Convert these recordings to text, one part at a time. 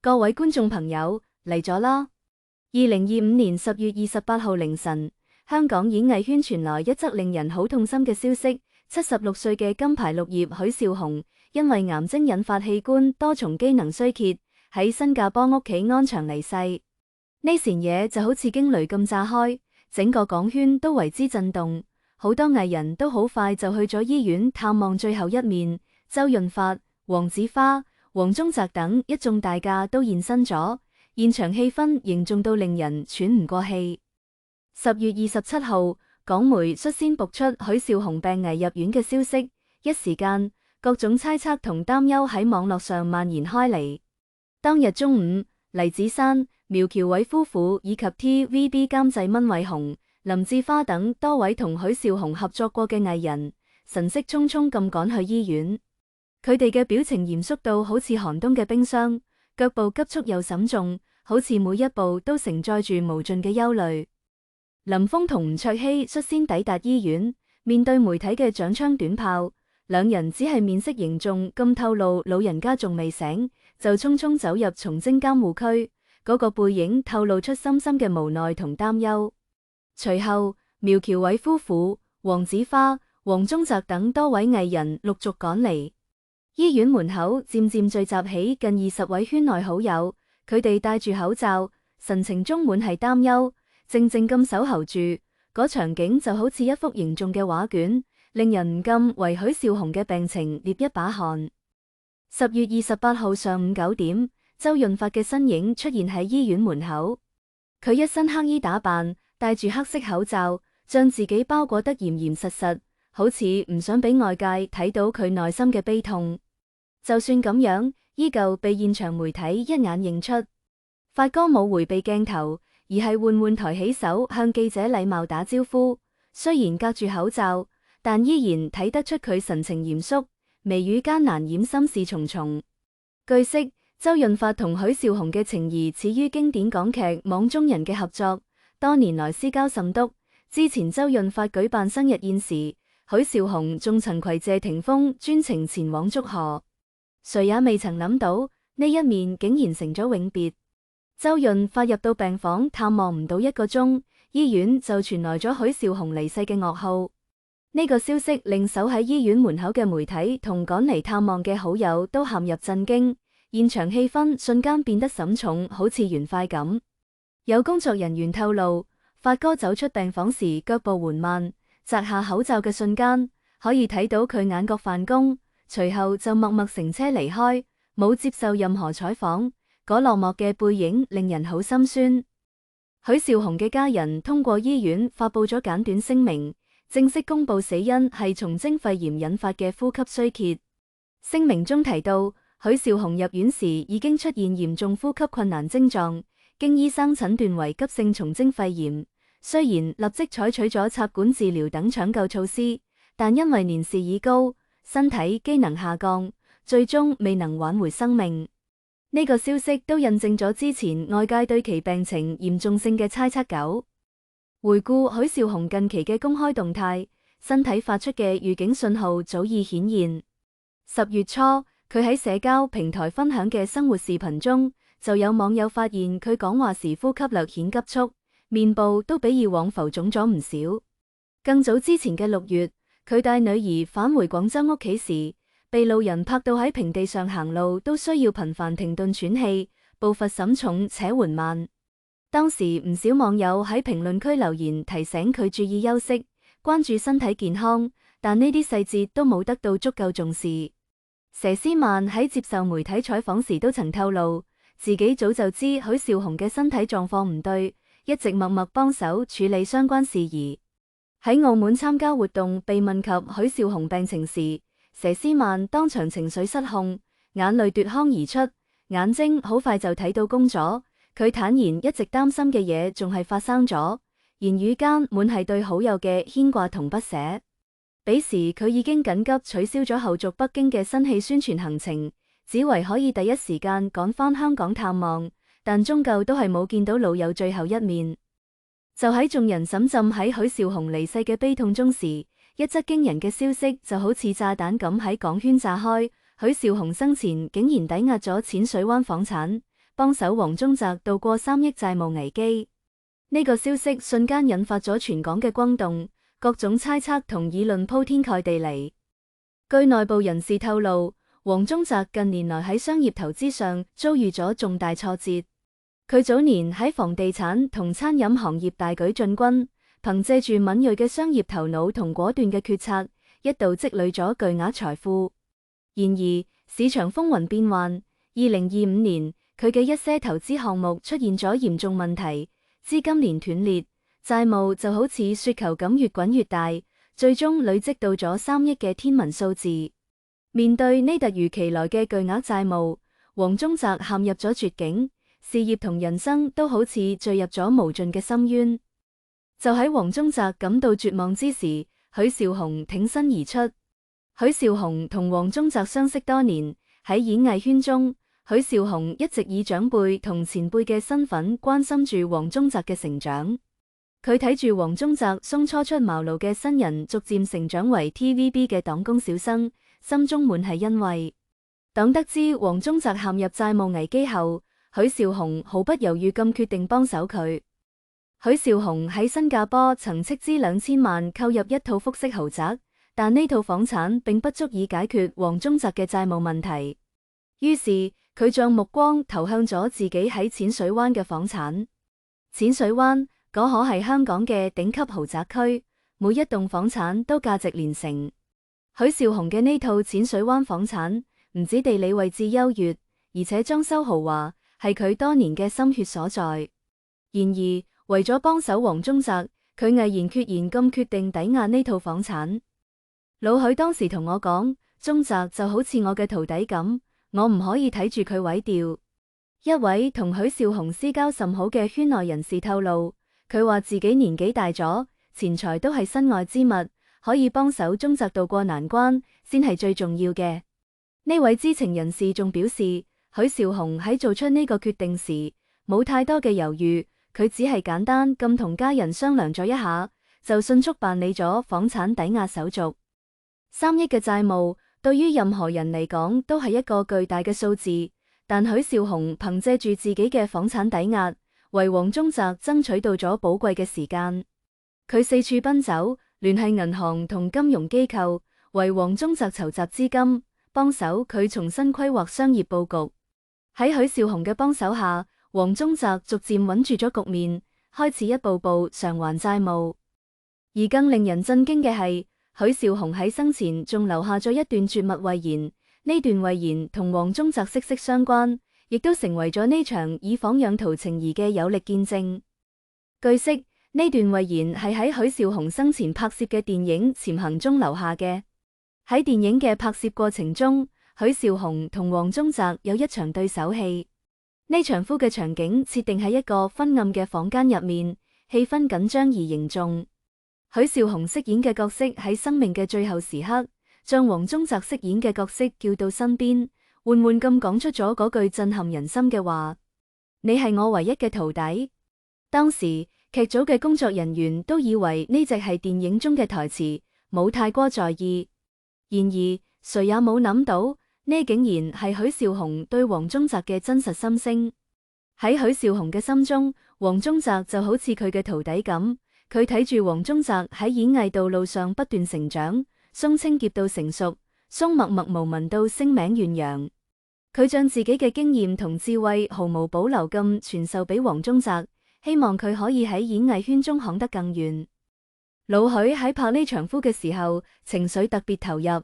各位觀眾朋友，嚟咗啦！2025年10月28號凌晨，香港演藝圈傳來一則令人好痛心嘅消息：76歲嘅金牌綠葉許紹雄，因為癌症引發器官多重機能衰竭，喺新加坡屋企安詳離世。呢件嘢就好似驚雷咁炸開，整個港圈都為之震動，好多藝人都好快就去咗醫院探望最後一面。周潤發、黃子華、黃宗澤等一眾大咖都現身咗，現場氣氛凝重到令人喘唔過氣。10月27號，港媒率先曝出許紹雄病危入院嘅消息，一時間各種猜測同擔憂喺網絡上蔓延開嚟。當日中午，黎子珊、苗僑偉夫婦以及 TVB 監製蚊偉雄、林志華等多位同許紹雄合作過嘅藝人，神色匆匆咁趕去醫院。佢哋嘅表情嚴肅到好似寒冬嘅冰箱，腳步急促又沈重，好似每一步都承載住無盡嘅憂慮。林峰同吳卓羲率先抵達醫院，面對媒體嘅長槍短炮，兩人只係面色凝重咁透露老人家仲未醒，就匆匆走入從偵監護區，嗰個背影透露出深深嘅無奈同擔憂。隨後，苗僑偉夫婦、黃子華、黃宗澤等多位藝人陸續趕嚟。醫院門口漸漸聚集起近20位圈內好友，佢哋戴住口罩，神情中滿係擔憂，靜靜咁守候住。嗰場景就好似一幅凝重嘅畫卷，令人唔禁為許紹雄嘅病情捏一把汗。10月28號上午9點，周潤發嘅身影出現喺醫院門口，佢一身黑衣打扮，戴住黑色口罩，將自己包裹得嚴嚴實實，好似唔想俾外界睇到佢內心嘅悲痛。就算咁樣，依舊被現場媒體一眼認出。發哥冇迴避鏡頭，而係緩緩抬起手向記者禮貌打招呼。雖然隔住口罩，但依然睇得出佢神情嚴肅，眉宇間難掩心事重重。據悉，周潤發同許紹雄嘅情誼始於經典港劇《網中人》嘅合作，多年來私交甚篤。之前周潤發舉辦生日宴時，許紹雄仲曾攜謝霆鋒專程前往祝賀。誰也未曾諗到，呢一面竟然成咗永別。周潤發入到病房探望唔到1個鐘，醫院就傳來咗許紹雄離世嘅噩耗。呢個消息令守喺醫院門口嘅媒體同趕嚟探望嘅好友都陷入震驚，現場氣氛瞬間變得沈重，好似愉快咁。有工作人員透露，發哥走出病房時腳步緩慢，摘下口罩嘅瞬間，可以睇到佢眼角泛光。隨後就默默乘車離開，冇接受任何採訪。嗰落寞嘅背影令人好心酸。許紹雄嘅家人通過醫院發佈咗簡短聲明，正式公布死因係從徵肺炎引發嘅呼吸衰竭。聲明中提到，許紹雄入院時已經出現嚴重呼吸困難症狀，經醫生診斷為急性從徵肺炎。雖然立即採取咗插管治療等搶救措施，但因為年事已高，身體機能下降，最終未能挽回生命。呢個消息都印證咗之前外界對其病情嚴重性嘅猜測狗。回顧許紹雄近期嘅公開動態，身體發出嘅預警信號早已顯現。10月初，佢喺社交平台分享嘅生活視頻中，就有網友發現佢講話時呼吸略顯急促，面部都比以往浮腫咗唔少。更早之前嘅6月，佢帶女兒返回廣州屋企時，被路人拍到喺平地上行路都需要頻繁停頓喘氣，步伐沈重且緩慢。當時唔少網友喺評論區留言提醒佢注意休息，關注身體健康，但呢啲細節都冇得到足夠重視。佘詩曼喺接受媒體採訪時都曾透露，自己早就知許紹雄嘅身體狀況唔對，一直默默幫手處理相關事宜。喺澳門參加活動被問及許紹雄病情時，佘詩曼當場情緒失控，眼淚奪眶而出，眼睛好快就睇到公咗。佢坦言一直擔心嘅嘢仲係發生咗，言語間滿係對好友嘅牽掛同不捨。彼時佢已經緊急取消咗後續北京嘅新戲宣傳行程，只為可以第一時間趕返香港探望，但終究都係冇見到老友最後一面。就喺眾人沈浸喺許紹雄離世嘅悲痛中時，一則驚人嘅消息就好似炸彈咁喺港圈炸開。許紹雄生前竟然抵押咗淺水灣房產，幫手黃宗澤渡過3億債務危機。呢個消息瞬間引發咗全港嘅轟動，各種猜測同議論鋪天蓋地嚟。據內部人士透露，黃宗澤近年來喺商業投資上遭遇咗重大挫折。佢早年喺房地產同餐飲行業大舉進軍，憑借住敏銳嘅商業頭腦同果斷嘅決策，一度積累咗巨額財富。然而，市場風雲變幻，2025年佢嘅一些投資項目出現咗嚴重問題，資金鏈斷裂，債務就好似雪球咁越滾越大，最終累積到咗3億嘅天文數字。面對呢突如其來嘅巨額債務，黃宗澤陷入咗絕境。事業同人生都好似墜入咗無盡嘅深淵。就喺黃宗澤感到絕望之時，許紹雄挺身而出。許紹雄同黃宗澤相識多年，喺演藝圈中，許紹雄一直以長輩同前輩嘅身份關心住黃宗澤嘅成長。佢睇住黃宗澤從初出茅廬嘅新人逐漸成長為 TVB 嘅黨工小生，心中滿係欣慰。當得知黃宗澤陷入債務危機後，許紹雄毫不猶豫咁決定幫手佢。許紹雄喺新加坡曾斥資2000萬購入一套複式豪宅，但呢套房產並不足以解決黃宗澤嘅債務問題。於是佢將目光投向咗自己喺淺水灣嘅房產。淺水灣嗰可係香港嘅頂級豪宅區，每一棟房產都價值連城。許紹雄嘅呢套淺水灣房產唔止地理位置優越，而且裝修豪華，係佢多年嘅心血所在。然而，為咗幫手黃宗澤，佢毅然決然咁決定抵押呢套房產。老許當時同我講，宗澤就好似我嘅徒弟咁，我唔可以睇住佢毀掉。一位同許紹雄私交甚好嘅圈內人士透露，佢話自己年紀大咗，錢財都係身外之物，可以幫手宗澤渡過難關，先係最重要嘅。呢位知情人士仲表示，許紹雄喺做出呢個決定時，冇太多嘅猶豫，佢只係簡單咁同家人商量咗一下，就迅速辦理咗房產抵押手續。3億嘅債務對於任何人嚟講都係一個巨大嘅數字，但許紹雄憑借住自己嘅房產抵押，為黃宗澤爭取到咗寶貴嘅時間。佢四處奔走，聯繫銀行同金融機構，為黃宗澤籌集資金，幫手佢重新規劃商業佈局。喺許紹雄嘅幫手下，黃宗澤逐漸穩住咗局面，開始一步步償還債務。而更令人震驚嘅係，許紹雄喺生前仲留下咗一段絕密遺言，呢段遺言同黃宗澤息息相關，亦都成為咗呢場以房養徒情誼嘅有力見證。據悉，呢段遺言係喺許紹雄生前拍攝嘅電影《潛行》中留下嘅。喺電影嘅拍攝過程中，許紹雄同黃宗澤有一場對手戲，呢場夫嘅場景設定喺一個昏暗嘅房間入面，氣氛緊張而凝重。許紹雄飾演嘅角色喺生命嘅最後時刻，將黃宗澤飾演嘅角色叫到身邊，緩緩咁講出咗嗰句震撼人心嘅話：你係我唯一嘅徒弟。當時劇組嘅工作人員都以為呢隻係電影中嘅台詞，冇太過在意。然而，誰也冇諗到，呢竟然係許紹雄對黃宗澤嘅真實心聲。喺許紹雄嘅心中，黃宗澤就好似佢嘅徒弟咁，佢睇住黃宗澤喺演藝道路上不斷成長，從青澀到成熟，從默默無聞到聲名遠揚。佢將自己嘅經驗同智慧毫無保留咁傳授俾黃宗澤，希望佢可以喺演藝圈中行得更遠。老許喺拍呢場夫嘅時候，情緒特別投入。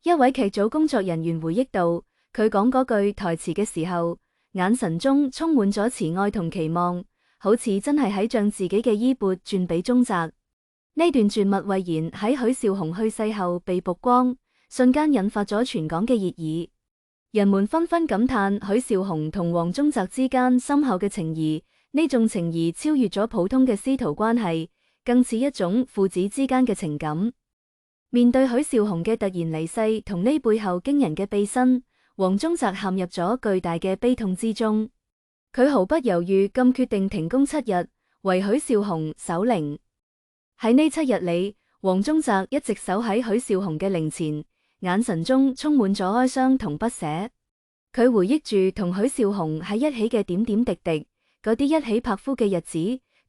一位劇組工作人員回憶到，佢講嗰句台詞嘅時候，眼神中充滿咗慈愛同期望，好似真係喺將自己嘅衣缽轉俾宗澤。呢段絕密遺言喺許紹雄去世後被曝光，瞬間引發咗全港嘅熱議。人們紛紛感嘆許紹雄同黃宗澤之間深厚嘅情誼，呢種情誼超越咗普通嘅師徒關係，更似一種父子之間嘅情感。面對許紹雄嘅突然離世同呢背後驚人嘅秘辛，黃宗澤陷入咗巨大嘅悲痛之中。佢毫不猶豫咁決定停工7日，為許紹雄守靈。喺呢7日裏，黃宗澤一直守喺許紹雄嘅靈前，眼神中充滿咗哀傷同不捨。佢回憶住同許紹雄喺一起嘅點點滴滴，嗰啲一起拍拖嘅日子，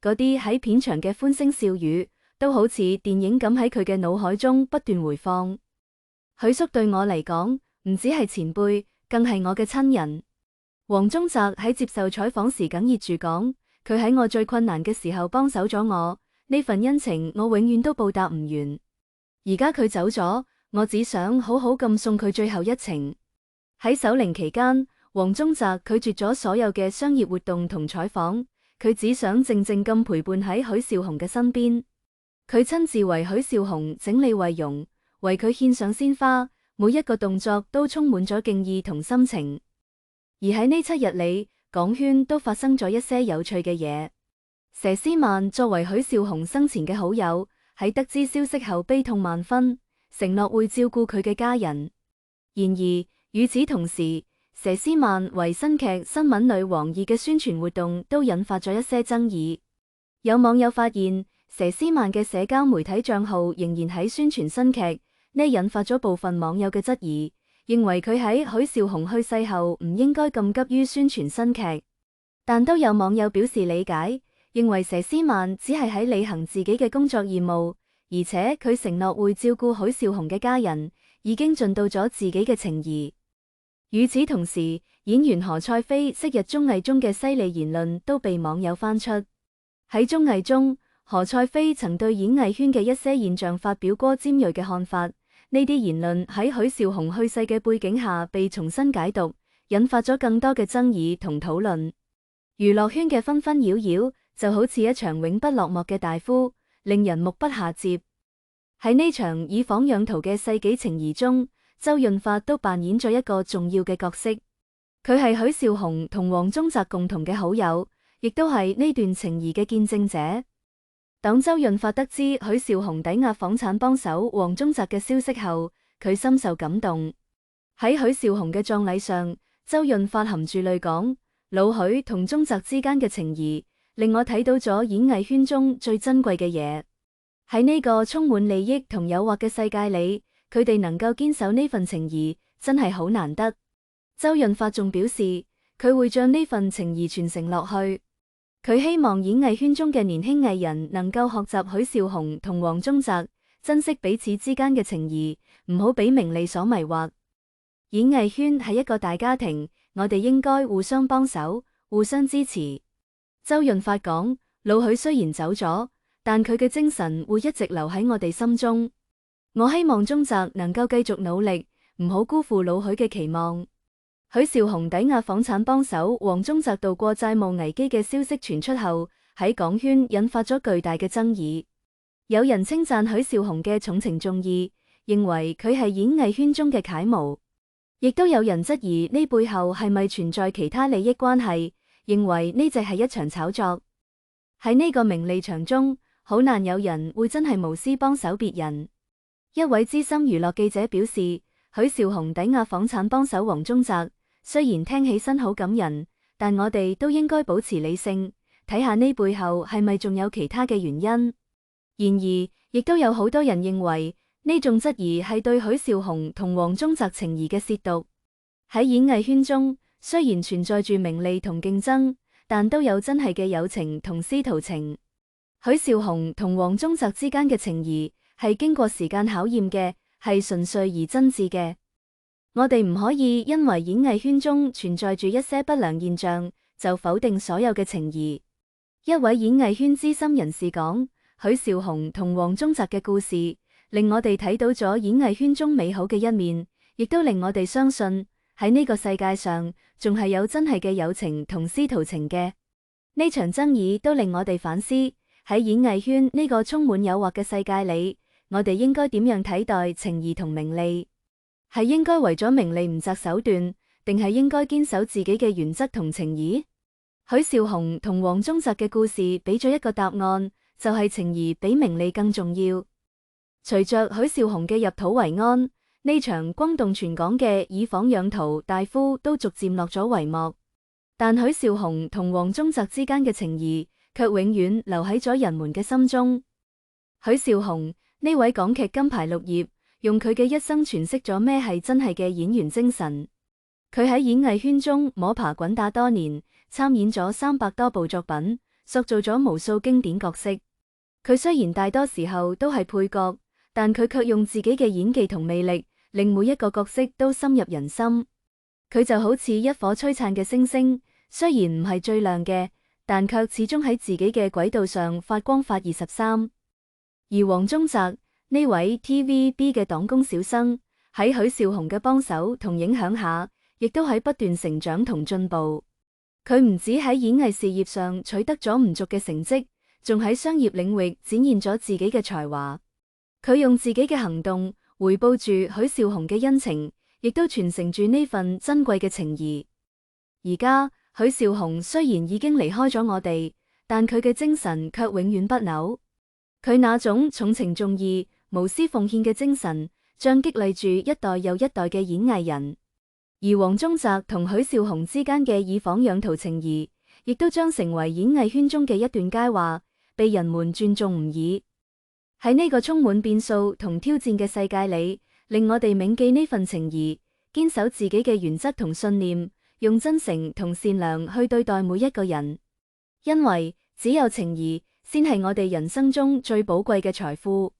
嗰啲喺片場嘅歡聲笑語，都好似電影咁喺佢嘅腦海中不斷回放。許叔對我嚟講，唔止係前輩，更係我嘅親人。黃宗澤喺接受採訪時哽咽住講，佢喺我最困難嘅時候幫手咗我，呢份恩情我永遠都報答唔完。而家佢走咗，我只想好好咁送佢最後一程。喺守靈期間，黃宗澤拒絕咗所有嘅商業活動同採訪，佢只想靜靜咁陪伴喺許紹雄嘅身邊。佢親自為許紹雄整理遺容，為佢獻上鮮花，每一個動作都充滿咗敬意同心情。而喺呢7日裏，港圈都發生咗一些有趣嘅嘢。佘詩曼作為許紹雄生前嘅好友，喺得知消息後悲痛萬分，承諾會照顧佢嘅家人。然而，與此同時，佘詩曼為新劇《新聞女王2》嘅宣傳活動都引發咗一些爭議。有網友發現，佘詩曼嘅社交媒體賬號仍然喺宣傳新劇，呢引發咗部分網友嘅質疑，認為佢喺許紹雄去世後唔應該咁急於宣傳新劇。但都有網友表示理解，認為佘詩曼只係喺履行自己嘅工作義務，而且佢承諾會照顧許紹雄嘅家人，已經盡到咗自己嘅情誼。與此同時，演員何賽飛昔日綜藝中嘅犀利言論都被網友翻出。喺綜藝中，何賽飛曾對演藝圈嘅一些現象發表過尖銳嘅看法，呢啲言論喺許紹雄去世嘅背景下被重新解讀，引發咗更多嘅爭議同討論。娛樂圈嘅紛紛擾擾就好似一場永不落幕嘅大呼，令人目不暇接。喺呢場以房養兔嘅世紀情誼中，周潤發都扮演咗一個重要嘅角色。佢係許紹雄同黃宗澤共同嘅好友，亦都係呢段情誼嘅見證者。當周潤發得知許紹雄抵押房產幫手黃宗澤嘅消息後，佢深受感動。喺許紹雄嘅葬禮上，周潤發含住淚講：老許同宗澤之間嘅情誼，令我睇到咗演藝圈中最珍貴嘅嘢。喺呢個充滿利益同誘惑嘅世界裏，佢哋能夠堅守呢份情誼，真係好難得。周潤發仲表示，佢會將呢份情誼傳承落去。佢希望演藝圈中嘅年輕藝人能夠學習許紹雄同黃宗澤，珍惜彼此之間嘅情誼，唔好俾名利所迷惑。演藝圈係一個大家庭，我哋應該互相幫手，互相支持。周潤發講，老許雖然走咗，但佢嘅精神會一直留喺我哋心中。我希望宗澤能夠繼續努力，唔好辜負老許嘅期望。許紹雄抵押房產幫手黃宗澤渡過債務危機嘅消息傳出後，喺港圈引發咗巨大嘅爭議。有人稱讚許紹雄嘅重情重義，認為佢係演藝圈中嘅楷模，亦都有人質疑呢背後係咪存在其他利益關係，認為呢只係一場炒作。喺呢個名利場中，好難有人會真係無私幫手別人。一位資深娛樂記者表示，許紹雄抵押房產幫手黃宗澤，雖然聽起身好感人，但我哋都應該保持理性，睇下呢背後係咪仲有其他嘅原因。然而，亦都有好多人認為呢種質疑係對許紹雄同黃宗澤情誼嘅褻瀆。喺演藝圈中，雖然存在住名利同競爭，但都有真係嘅友情同師徒情。許紹雄同黃宗澤之間嘅情誼係經過時間考驗嘅，係純粹而真摯嘅。我哋唔可以因為演藝圈中存在住一些不良現象，就否定所有嘅情誼。一位演藝圈資深人士講，許紹雄同黃宗澤嘅故事，令我哋睇到咗演藝圈中美好嘅一面，亦都令我哋相信喺呢個世界上，仲係有真係嘅友情同師徒情嘅。呢場爭議都令我哋反思，喺演藝圈呢個充滿誘惑嘅世界裏，我哋應該點樣睇待情誼同名利？係應該為咗名利唔擇手段，定係應該堅守自己嘅原則同情誼？許紹雄同黃宗澤嘅故事俾咗一個答案，就係情誼比名利更重要。隨着許紹雄嘅入土為安，呢場轟動全港嘅以房養兔大呼都逐漸落咗帷幕。但許紹雄同黃宗澤之間嘅情誼卻永遠留喺咗人們嘅心中。許紹雄呢位港劇金牌綠葉，用佢嘅一生詮釋咗咩係真係嘅演員精神。佢喺演藝圈中摸爬滾打多年，參演咗300多部作品，塑造咗無數經典角色。佢雖然大多時候都係配角，但佢卻用自己嘅演技同魅力，令每一個角色都深入人心。佢就好似一顆璀璨嘅星星，雖然唔係最亮嘅，但卻始終喺自己嘅軌道上發光發熱13。而黃宗澤呢位 TVB 嘅黨工小生，喺許紹雄嘅幫手同影響下，亦都喺不斷成長同進步。佢唔止喺演藝事業上取得咗唔俗嘅成績，仲喺商業領域展現咗自己嘅才華。佢用自己嘅行動回報住許紹雄嘅恩情，亦都傳承住呢份珍貴嘅情誼。而家許紹雄雖然已經離開咗我哋，但佢嘅精神卻永遠不朽。佢那種重情重義、無私奉獻嘅精神，將激勵住一代又一代嘅演藝人。而黃宗澤同許紹雄之間嘅以房養兔情誼，亦都將成為演藝圈中嘅一段佳話，被人們尊重唔已。喺呢個充滿變數同挑戰嘅世界裏，令我哋銘記呢份情誼，堅守自己嘅原則同信念，用真誠同善良去對待每一個人。因為只有情誼，先係我哋人生中最寶貴嘅財富。